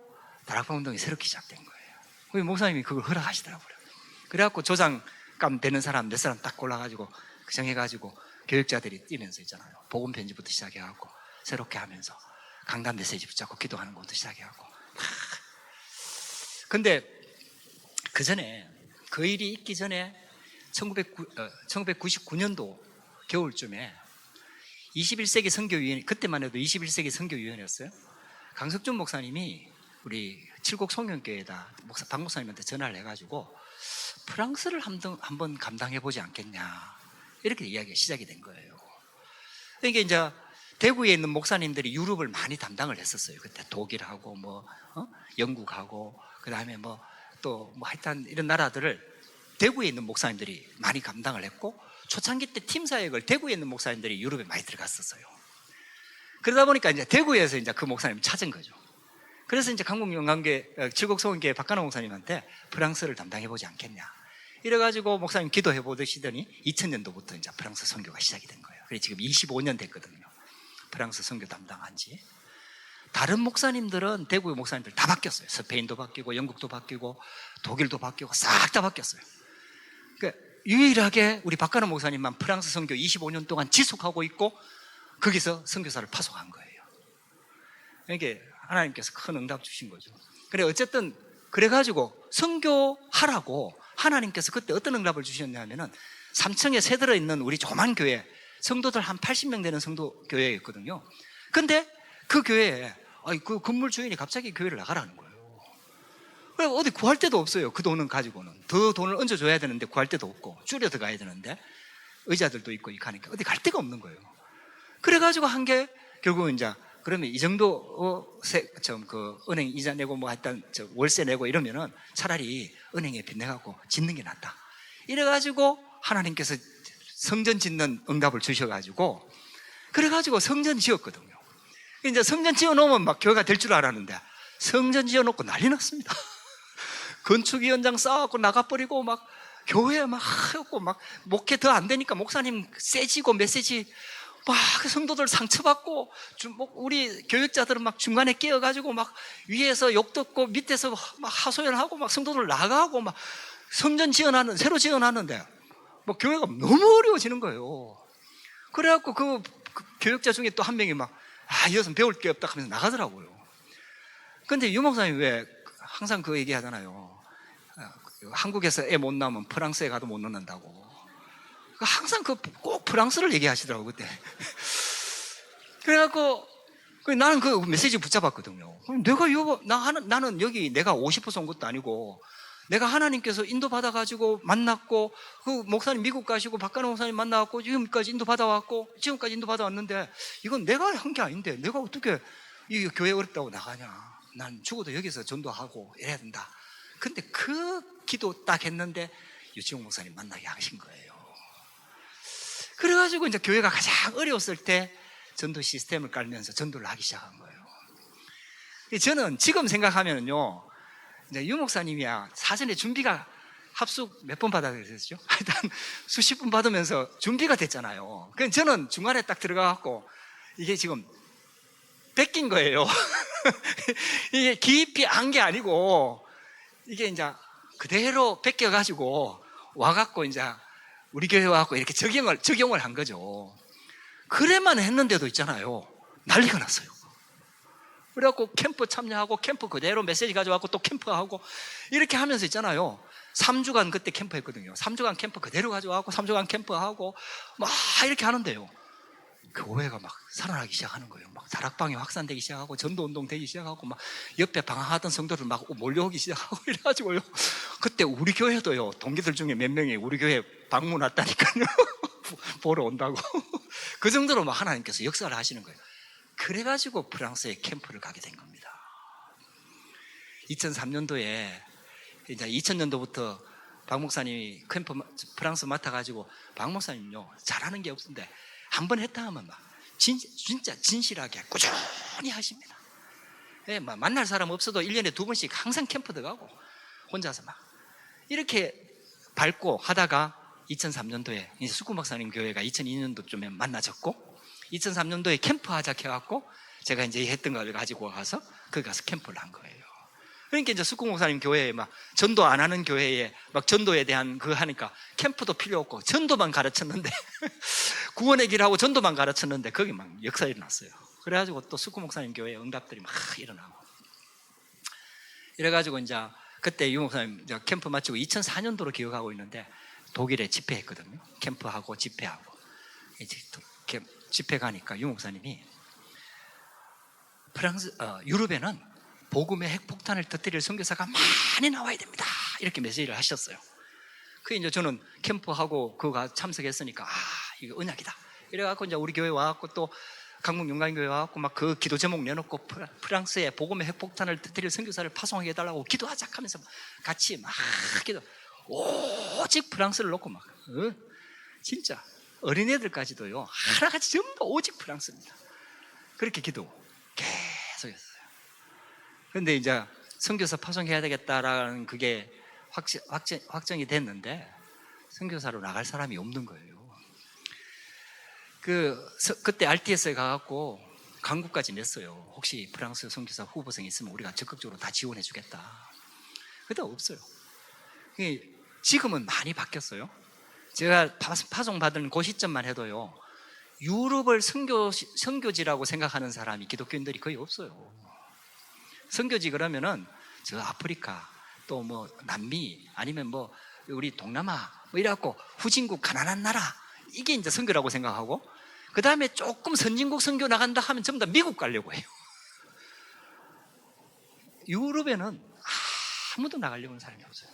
다락방 운동이 새롭게 시작된 거예요. 우리 목사님이 그걸 허락하시더라고요. 그래갖고 조장감 되는 사람 몇 사람 딱 골라가지고 정해가지고 교육자들이 뛰면서 있잖아요. 복음 편지부터 시작해갖고 새롭게 하면서 강단 메시지 붙잡고 기도하는 것부터 시작해갖고. 근데 그 전에 그 일이 있기 전에 1999년도 겨울쯤에 21세기 선교위원회, 그때만 해도 21세기 선교위원회였어요. 강석준 목사님이 우리 칠곡 송영교회에다 박 목사님한테 전화를 해가지고 프랑스를 한번 감당해보지 않겠냐 이렇게 이야기가 시작이 된 거예요. 그러니까 이제 대구에 있는 목사님들이 유럽을 많이 담당을 했었어요. 그때 독일하고 영국하고 그 다음에 또 하여튼 이런 나라들을 대구에 있는 목사님들이 많이 감당을 했고, 초창기 때 팀 사역을 대구에 있는 목사님들이 유럽에 많이 들어갔었어요. 그러다 보니까 이제 대구에서 이제 그 목사님을 찾은 거죠. 그래서 이제 강북영광교회 칠곡소원교회 박간호 목사님한테 프랑스를 담당해보지 않겠냐 이래가지고 목사님 기도해보시더니 2000년도부터 이제 프랑스 선교가 시작이 된 거예요. 그래서 지금 25년 됐거든요. 프랑스 선교 담당한 지. 다른 목사님들은 대구의 목사님들 다 바뀌었어요. 스페인도 바뀌고 영국도 바뀌고 독일도 바뀌고 싹 다 바뀌었어요. 그러니까 유일하게 우리 박간호 목사님만 프랑스 선교 25년 동안 지속하고 있고 거기서 선교사를 파송한 거예요. 그러니까 하나님께서 큰 응답 주신 거죠. 그래 어쨌든 그래가지고 선교하라고 하나님께서 그때 어떤 응답을 주셨냐면은 3층에 새 들어있는 우리 조만 교회 성도들 한 80명 되는 성도 교회였거든요. 근데 그 교회에 그 건물 주인이 갑자기 교회를 나가라는 거예요. 그래 어디 구할 데도 없어요. 그 돈은 가지고는 더 돈을 얹어줘야 되는데 구할 데도 없고 줄여 들어가야 되는데 의자들도 있고 이렇게 하니까 어디 갈 데가 없는 거예요. 그래가지고 한 게 결국은 이제 그러면 이 정도 그 은행 이자 내고 뭐 하여튼 월세 내고 이러면은 차라리 은행에 빚내갖고 짓는 게 낫다. 이래가지고 하나님께서 성전 짓는 응답을 주셔가지고 그래가지고 성전 지었거든요. 이제 성전 지어놓으면 막 교회가 될 줄 알았는데 성전 지어놓고 난리 났습니다. 건축위원장 쌓아갖고 나가버리고 막 교회 막 하고 막 목회 더 안 되니까 목사님 세지고 메시지 막 성도들 상처받고 우리 교육자들은 막 중간에 끼어가지고 막 위에서 욕 듣고 밑에서 막 하소연하고 막 성도들 나가고 막 성전 새로 지어놨는데 뭐 교회가 너무 어려워지는 거예요. 그래갖고 그 교육자 중에 또 한 명이 막 이것은 배울 게 없다 하면서 나가더라고요. 근데 유 목사님 왜 항상 그 얘기 하잖아요. 한국에서 애 못 낳으면 프랑스에 가도 못 낳는다고. 항상 꼭 프랑스를 얘기하시더라고요, 그때. 그래갖고 나는 그 메시지 붙잡았거든요. 나는 여기 내가 50% 온 것도 아니고 내가 하나님께서 인도받아가지고 만났고 그 목사님 미국 가시고 박가능 목사님 만나갖고 지금까지 인도받아왔고 지금까지 인도받아왔는데 이건 내가 한 게 아닌데 내가 어떻게 이 교회 어렵다고 나가냐. 난 죽어도 여기서 전도하고 이래야 된다. 근데 그 기도 딱 했는데 유치용 목사님 만나게 하신 거예요. 그래가지고 이제 교회가 가장 어려웠을 때 전도 시스템을 깔면서 전도를 하기 시작한 거예요. 저는 지금 생각하면요, 이제 유 목사님이야 사전에 준비가 합숙 몇 번 받아 그랬었죠? 하여튼 수십 분 받으면서 준비가 됐잖아요. 그럼 저는 중간에 딱 들어가갖고 이게 지금 뺏긴 거예요. 이게 깊이 안 게 아니고 이게 이제 그대로 뺏겨가지고 와갖고 이제 우리 교회 와갖고 이렇게 적용을 한 거죠. 그래만 했는데도 있잖아요. 난리가 났어요. 그래갖고 캠프 참여하고 캠프 그대로 메시지 가져와갖고 또 캠프하고 이렇게 하면서 있잖아요. 3주간 그때 캠프 했거든요. 3주간 캠프 그대로 가져와갖고 3주간 캠프하고 막 이렇게 하는데요. 교회가 막 살아나기 시작하는 거예요. 막 다락방이 확산되기 시작하고 전도운동 되기 시작하고 막 옆에 방황하던 성도들 막 몰려오기 시작하고 이래가지고요. 그때 우리 교회도요. 동기들 중에 몇 명이 우리 교회 방문 왔다니까요. 보러 온다고. 그 정도로 막 하나님께서 역사를 하시는 거예요. 그래가지고 프랑스에 캠프를 가게 된 겁니다. 2003년도에 이제 2000년도부터 박 목사님이 캠프 프랑스 맡아가지고 박 목사님요 잘하는 게 없는데 한번 했다 하면 막 진짜 진실하게 꾸준히 하십니다. 예, 만날 사람 없어도 1년에 2번씩 항상 캠프 들어가고 혼자서 막 이렇게 밟고 하다가 2003년도에 이제 수구 박사님 교회가 2002년도쯤에 만나졌고 2003년도에 캠프 하자 해갖고 제가 이제 했던 걸 가지고 가서 거기 가서 캠프를 한 거예요. 그러니까 이제 수구 목사님 교회에 막 전도 안 하는 교회에 막 전도에 대한 그거 하니까 캠프도 필요 없고 전도만 가르쳤는데 구원의 길하고 전도만 가르쳤는데 거기 막 역사 일어났어요. 그래가지고 또 수구 목사님 교회에 응답들이 막 일어나고 이래가지고 이제 그때 유 목사님 이제 캠프 마치고 2004년도로 기억하고 있는데 독일에 집회했거든요. 캠프하고 집회하고 이제 집회 가니까 유 목사님이 유럽에는 복음의 핵폭탄을 터뜨릴 선교사가 많이 나와야 됩니다. 이렇게 메시지를 하셨어요. 그 이제 저는 캠프하고 그거 참석했으니까 이거 언약이다. 이래갖고 이제 우리 교회 와갖고 또 강북 용관교회 와갖고 막 그 기도 제목 내놓고 프랑스에 복음의 핵폭탄을 터뜨릴 선교사를 파송하게 해달라고 기도하자 하면서 같이 막 기도. 오직 프랑스를 놓고 막 진짜 어린애들까지도요 하나같이 전부 오직 프랑스입니다. 그렇게 기도 계속 했어요. 그런데 이제 선교사 파송해야 되겠다라는 그게 확정이 됐는데 선교사로 나갈 사람이 없는 거예요. 그때 RTS에 가갖고 광고까지 냈어요. 혹시 프랑스 선교사 후보생이 있으면 우리가 적극적으로 다 지원해 주겠다. 그때 없어요. 지금은 많이 바뀌었어요. 제가 파송받은 그 시점만 해도요 유럽을 선교지라고 생각하는 사람이 기독교인들이 거의 없어요. 선교지 그러면은 저 아프리카 또 뭐 남미 아니면 뭐 우리 동남아 뭐 이래갖고 후진국 가난한 나라 이게 이제 선교라고 생각하고 그 다음에 조금 선진국 선교 나간다 하면 전부 다 미국 가려고 해요. 유럽에는 아무도 나가려고 하는 사람이 없어요.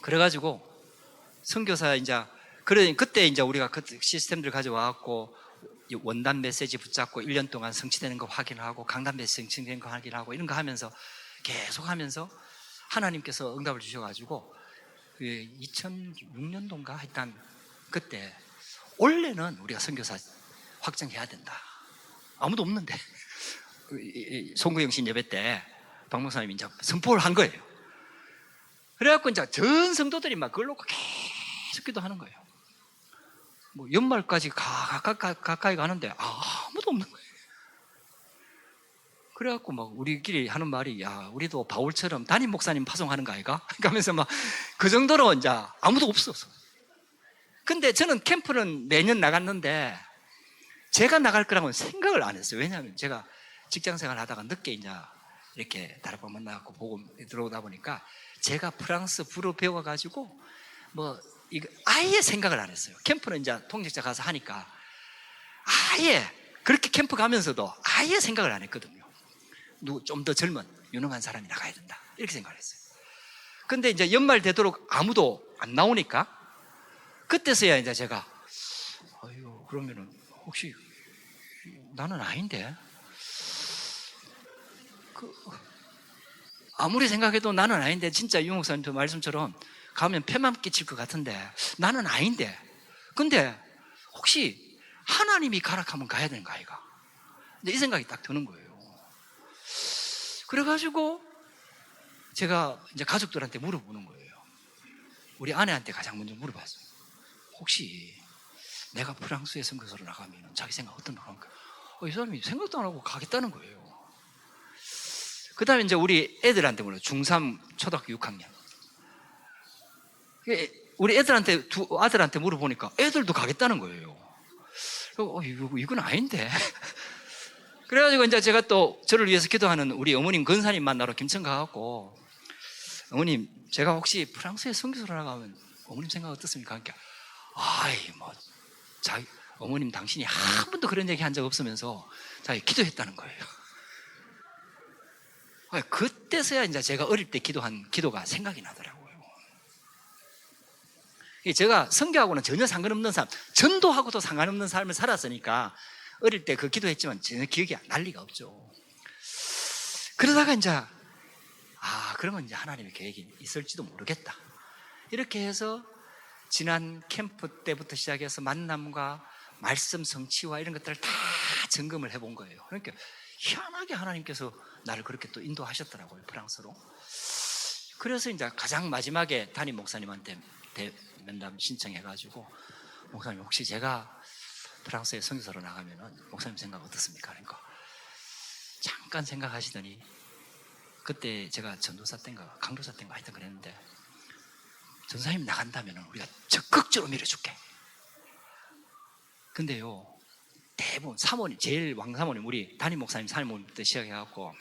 그래가지고 선교사 이제 그때 이제 우리가 그 시스템들 가져와갖고 원단 메시지 붙잡고 1년 동안 성취되는 거 확인하고 강단 메시지 성취되는 거 확인하고 이런 거 하면서 계속 하면서 하나님께서 응답을 주셔가지고 2006년도인가 하여튼 그때 원래는 우리가 선교사 확정해야 된다. 아무도 없는데 송구영신 예배 때 박 목사님이 이제 선포를 한 거예요. 그래갖고 이제 전 성도들이 막 그걸 놓고 계속 기도하는 거예요. 뭐 연말까지 가까이 가는데 아무도 없는 거예요. 그래갖고 막 우리끼리 하는 말이 야 우리도 바울처럼 담임 목사님 파송하는 거 아이가? 하면서 막 그 정도로 이제 아무도 없었어. 근데 저는 캠프는 매년 나갔는데 제가 나갈 거라고는 생각을 안 했어요. 왜냐하면 제가 직장생활 하다가 늦게 이제 이렇게 다락방 만나갖고 보고 들어오다 보니까 제가 프랑스 불어 배워가지고 뭐 이거 아예 생각을 안 했어요. 캠프는 이제 통역자 가서 하니까 아예 그렇게 캠프 가면서도 아예 생각을 안 했거든요. 좀 더 젊은 유능한 사람이 나가야 된다 이렇게 생각을 했어요. 근데 이제 연말 되도록 아무도 안 나오니까 그때서야 이제 제가 아유 그러면은 혹시 나는 아닌데 아무리 생각해도 나는 아닌데 진짜 유 목사님 말씀처럼 가면 폐만 끼칠 것 같은데 나는 아닌데 근데 혹시 하나님이 가락하면 가야 되는 거 아이가? 이 생각이 딱 드는 거예요. 그래가지고 제가 이제 가족들한테 물어보는 거예요. 우리 아내한테 가장 먼저 물어봤어요. 혹시 내가 프랑스에 선교사로 나가면 자기 생각 어떤 거 할까? 이 사람이 생각도 안 하고 가겠다는 거예요. 그 다음에 이제 우리 애들한테 물어요. 중3 초등학교 6학년. 우리 애들한테 아들한테 물어보니까 애들도 가겠다는 거예요. 이건 아닌데. 그래가지고 이제 제가 또 저를 위해서 기도하는 우리 어머님 근사님 만나러 김천 가갖고 어머님 제가 혹시 프랑스에 선교사로 나가면 어머님 생각 어떻습니까? 그러니까 자기 어머님 당신이 한 번도 그런 얘기 한 적 없으면서 자기 기도했다는 거예요. 그때서야 이제 제가 어릴 때 기도한 기도가 생각이 나더라고요. 제가 선교하고는 전혀 상관없는 삶, 전도하고도 상관없는 삶을 살았으니까 어릴 때 그 기도했지만 전혀 기억이 날 리가 없죠. 그러다가 이제 그러면 이제 하나님의 계획이 있을지도 모르겠다. 이렇게 해서 지난 캠프 때부터 시작해서 만남과 말씀 성취와 이런 것들을 다 점검을 해본 거예요. 그러니까 희한하게 하나님께서 나를 그렇게 또 인도하셨더라고요, 프랑스로. 그래서 이제 가장 마지막에 담임 목사님한테 면담 신청해가지고 목사님 혹시 제가 프랑스에 선교사로 나가면은 목사님 생각 어떻습니까? 그러니까 잠깐 생각하시더니 그때 제가 전도사 때인가 강도사 때인가 하여튼 그랬는데 전사님 나간다면 우리가 적극적으로 밀어줄게. 근데요 대부분 사모님 제일 왕사모님 우리 담임 목사님 사모님부터 시작해갖고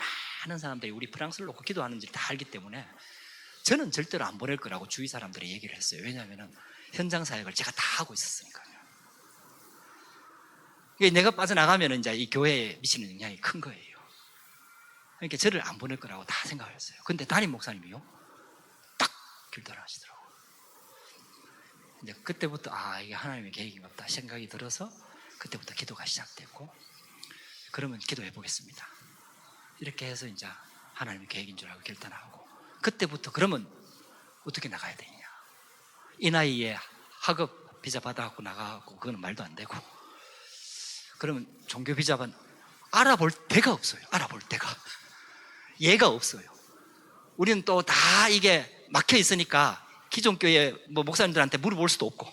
많은 사람들이 우리 프랑스를 놓고 기도하는지 다 알기 때문에 저는 절대로 안 보낼 거라고 주위 사람들이 얘기를 했어요. 왜냐하면 현장 사역을 제가 다 하고 있었으니까요. 내가 빠져나가면 이제 이 교회에 미치는 영향이 큰 거예요. 그러니까 저를 안 보낼 거라고 다 생각을 했어요. 근데 담임 목사님이요 딱 결단하시더라고요. 이제 그때부터 이게 하나님의 계획인가 보다 생각이 들어서 그때부터 기도가 시작됐고 그러면 기도해 보겠습니다. 이렇게 해서 이제 하나님의 계획인 줄 알고 결단하고 그때부터 그러면 어떻게 나가야 되냐. 이 나이에 학업 비자 받아갖고 나가고 그거는 말도 안 되고 그러면 종교 비자만 알아볼 데가 없어요. 알아볼 데가 얘가 없어요. 우리는 또 다 이게 막혀 있으니까 기존 교회 목사님들한테 물어볼 수도 없고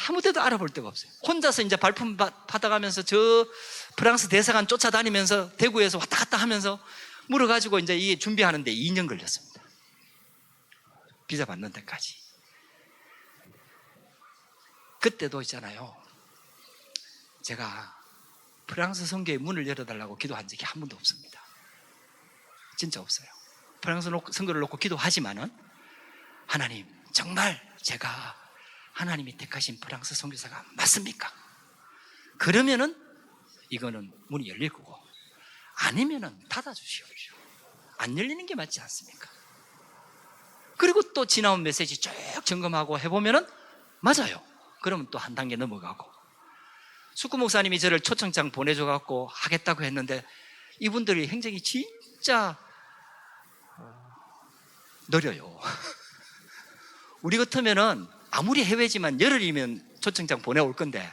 아무 데도 알아볼 데가 없어요. 혼자서 이제 발품 받아가면서 저 프랑스 대사관 쫓아다니면서 대구에서 왔다 갔다 하면서 물어가지고 이제 이게 준비하는데 2년 걸렸습니다. 비자 받는 데까지. 그때도 있잖아요. 제가 프랑스 선교의 문을 열어달라고 기도한 적이 한 번도 없습니다. 진짜 없어요. 프랑스 선교를 놓고 기도하지만은 하나님, 정말 제가 하나님이 택하신 프랑스 선교사가 맞습니까? 그러면은 이거는 문이 열릴 거고, 아니면은 닫아주시옵시오. 안 열리는 게 맞지 않습니까? 그리고 또 지나온 메시지 쭉 점검하고 해보면은 맞아요. 그러면 또 한 단계 넘어가고, 숙구 목사님이 저를 초청장 보내줘갖고 하겠다고 했는데 이분들이 행정이 진짜 느려요. 우리 같으면은 아무리 해외지만 열흘이면 초청장 보내올 건데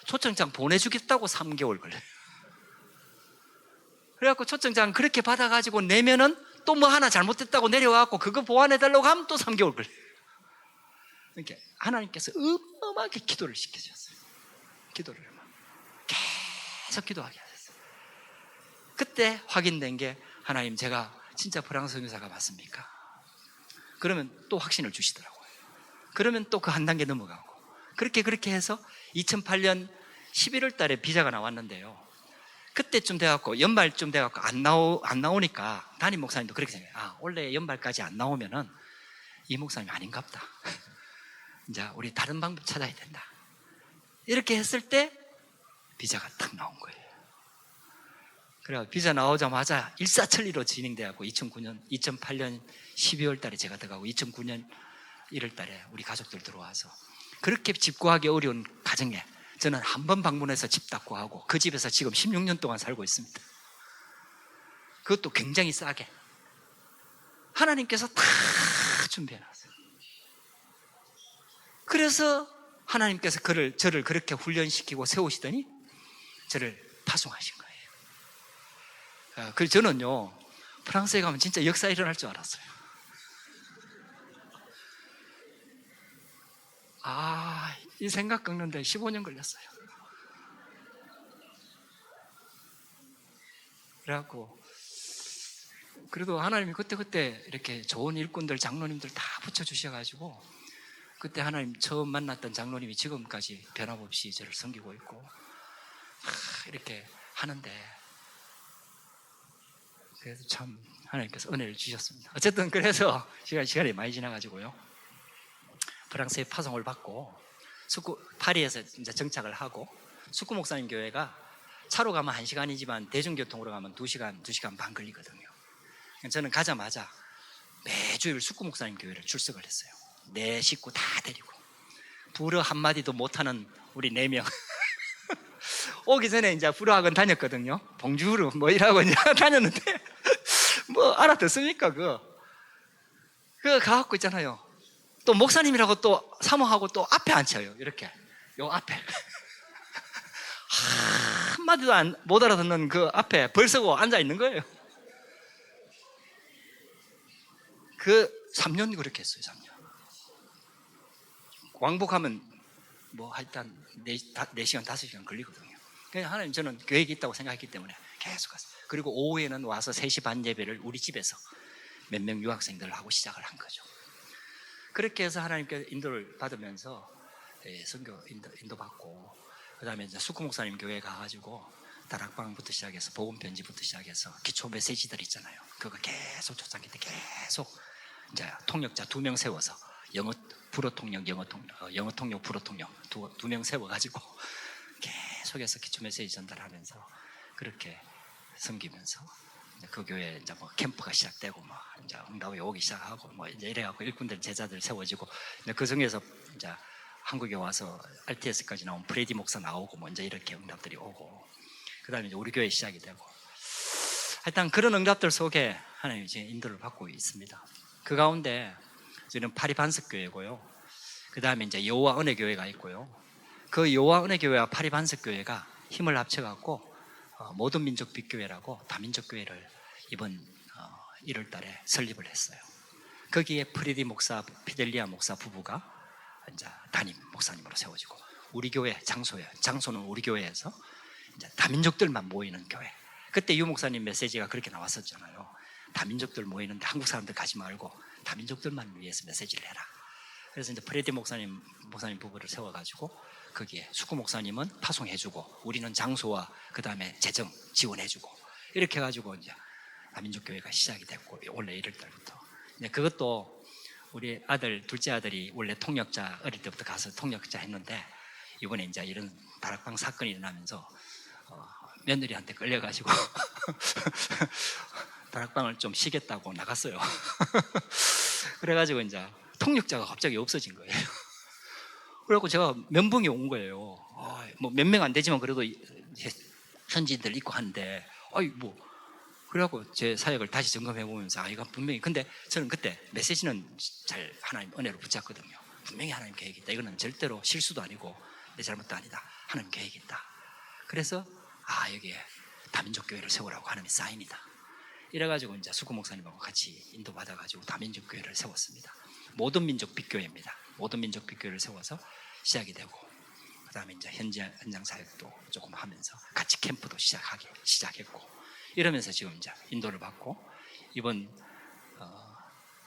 초청장 보내주겠다고 3개월 걸려요. 그래갖고 초청장 그렇게 받아가지고 내면은 또 뭐 하나 잘못됐다고 내려와갖고 그거 보완해달라고 하면 또 3개월 걸려요. 그러니까 하나님께서 어마어마하게 기도를 시켜주셨어요. 기도를 계속 기도하게 하셨어요. 그때 확인된 게, 하나님, 제가 진짜 프랑스 선교사가 맞습니까? 그러면 또 확신을 주시더라고요. 그러면 또 그 한 단계 넘어가고, 그렇게 해서 2008년 11월 달에 비자가 나왔는데요. 그때쯤 돼갖고, 연말쯤 돼갖고 안 나오니까 담임 목사님도 그렇게 생각해요. 원래 연말까지 안 나오면은 이 목사님이 아닌가 보다. 이제 우리 다른 방법 찾아야 된다. 이렇게 했을 때 비자가 딱 나온 거예요. 그래 비자 나오자마자 일사천리로 진행돼갖고 2008년 12월 달에 제가 들어가고 2009년 1월 달에 우리 가족들 들어와서, 그렇게 집 구하기 어려운 가정에 저는 한 번 방문해서 집 딱 구하고 그 집에서 지금 16년 동안 살고 있습니다. 그것도 굉장히 싸게 하나님께서 다 준비해놨어요. 그래서 하나님께서 저를 그렇게 훈련시키고 세우시더니 저를 파송하신 거예요. 그래서 저는요, 프랑스에 가면 진짜 역사 일어날 줄 알았어요. 이 생각 꺾는데 15년 걸렸어요. 그래갖고 그래도 하나님이 그때 이렇게 좋은 일꾼들, 장로님들 다 붙여주셔가지고, 그때 하나님 처음 만났던 장로님이 지금까지 변함없이 저를 섬기고 있고 이렇게 하는데, 그래서 참 하나님께서 은혜를 주셨습니다. 어쨌든 그래서 시간이 많이 지나가지고요, 프랑스에 파송을 받고 파리에서 이제 정착을 하고, 숙구 목사님 교회가 차로 가면 1시간이지만 대중교통으로 가면 2시간 반 걸리거든요. 저는 가자마자 매주일 숙구 목사님 교회를 출석을 했어요. 내 식구 다 데리고, 불어 한마디도 못하는 우리 4명 오기 전에 이제 불어학원 다녔거든요. 봉주르 뭐 이라고 이제 다녔는데 뭐 알아듣습니까? 그거 가갖고 있잖아요. 또 목사님이라고 또 사모하고 또 앞에 앉혀요. 이렇게 요 앞에 한마디도 못 알아듣는 그 앞에 벌써 앉아 있는 거예요. 그 3년 그렇게 했어요. 3년 왕복하면 뭐 하여튼 4시간 5시간 걸리거든요. 그냥 하나님, 저는 계획이 있다고 생각했기 때문에 계속 갔어요. 그리고 오후에는 와서 3시 반 예배를 우리 집에서 몇 명 유학생들을 하고 시작을 한 거죠. 그렇게 해서 하나님께 인도를 받으면서 선교 인도받고, 그 다음에 이제 숙구 목사님 교회에 가가지고 다락방부터 시작해서 복음 편지부터 시작해서 기초 메시지들 있잖아요. 그거 계속 초창기 때 계속 이제 통역자 2명 세워서 불어 통역, 영어 통역, 불어 통역 2명 세워가지고 계속해서 기초 메시지 전달하면서 그렇게 섬기면서, 그 교회에 이제 뭐 캠프가 시작되고 뭐 이제 응답이 오기 시작하고 뭐 이제 이래갖고 일꾼들 제자들 세워지고, 그 중에서 이제 한국에 와서 RTS까지 나온 프레디 목사 나오고 뭐 이제 이렇게 응답들이 오고, 그 다음에 이제 우리 교회 시작이 되고, 하여튼 그런 응답들 속에 하나님이 지금 인도를 받고 있습니다. 그 가운데 저는 파리 반석교회고요. 그 다음에 이제 여호와 은혜교회가 있고요. 그 여호와 은혜교회와 파리 반석교회가 힘을 합쳐갖고 모든 민족 빛교회라고 다민족 교회를 이번 1월 달에 설립을 했어요. 거기에 프레디 목사, 피델리아 목사 부부가 이제 담임 목사님으로 세워지고, 우리 교회 장소는 우리 교회에서 이제 다민족들만 모이는 교회. 그때 유 목사님 메시지가 그렇게 나왔었잖아요. 다민족들 모이는데 한국 사람들 가지 말고 다민족들만 위해서 메시지를 해라. 그래서 이제 프레디 목사님 부부를 세워가지고 거기에 수구 목사님은 파송해주고 우리는 장소와 그 다음에 재정 지원해주고 이렇게 해가지고 이제 다민족교회가 시작이 됐고 원래 1월 달부터 이제 그것도 우리 아들 둘째 아들이 원래 통역자 어릴 때부터 가서 통역자 했는데 이번에 이제 이런 다락방 사건이 일어나면서 며느리한테 끌려가지고 다락방을 좀 쉬겠다고 나갔어요. 그래가지고 이제 통역자가 갑자기 없어진 거예요. 그래갖고 제가 면봉이 온 거예요. 뭐 몇 명 안 되지만 그래도 현지인들 있고 한데, 그래갖고 제 사역을 다시 점검해 보면서 이건 분명히, 근데 저는 그때 메시지는 잘 하나님 은혜로 붙잡거든요. 분명히 하나님 계획이 있다. 이거는 절대로 실수도 아니고 내 잘못도 아니다. 하나님 계획이 있다. 그래서 여기에 다민족 교회를 세우라고 하나님의 사인이다. 이래가지고 이제 수구 목사님하고 같이 인도받아가지고 다민족 교회를 세웠습니다. 모든 민족 빅교회입니다. 모든 민족 빅교회를 세워서 시작이 되고, 그 다음에 이제 현장 사역도 조금 하면서 같이 캠프도 시작했고, 이러면서 지금 이제 인도를 받고, 이번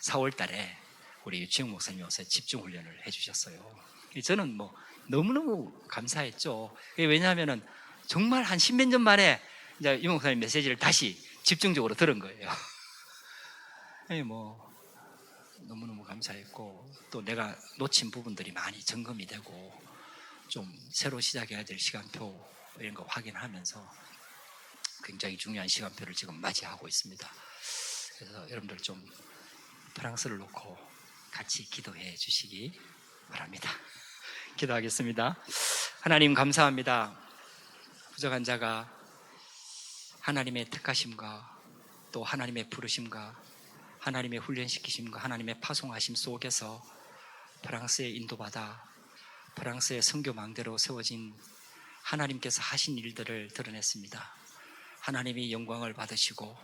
4월 달에 우리 유치영 목사님이 와서 집중훈련을 해주셨어요. 저는 너무너무 감사했죠. 왜냐하면은 정말 한 10몇 년 만에 이제 유 목사님 메시지를 다시 집중적으로 들은 거예요. 너무너무 감사했고, 또 내가 놓친 부분들이 많이 점검이 되고, 좀 새로 시작해야 될 시간표 이런 거 확인하면서 굉장히 중요한 시간표를 지금 맞이하고 있습니다. 그래서 여러분들 좀 프랑스를 놓고 같이 기도해 주시기 바랍니다. 기도하겠습니다. 하나님 감사합니다. 부족한 자가 하나님의 택하심과 또 하나님의 부르심과 하나님의 훈련시키심과 하나님의 파송하심 속에서 프랑스에 인도받아 프랑스의 선교망대로 세워진 하나님께서 하신 일들을 드러냈습니다. 하나님이 영광을 받으시고,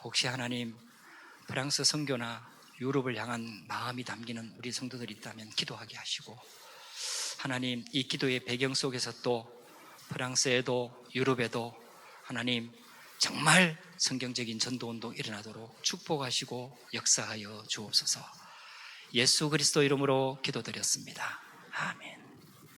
혹시 하나님 프랑스 선교나 유럽을 향한 마음이 담기는 우리 성도들이 있다면 기도하게 하시고, 하나님 이 기도의 배경 속에서 또 프랑스에도 유럽에도 하나님 정말 성경적인 전도운동 일어나도록 축복하시고 역사하여 주옵소서. 예수 그리스도 이름으로 기도드렸습니다. 아멘.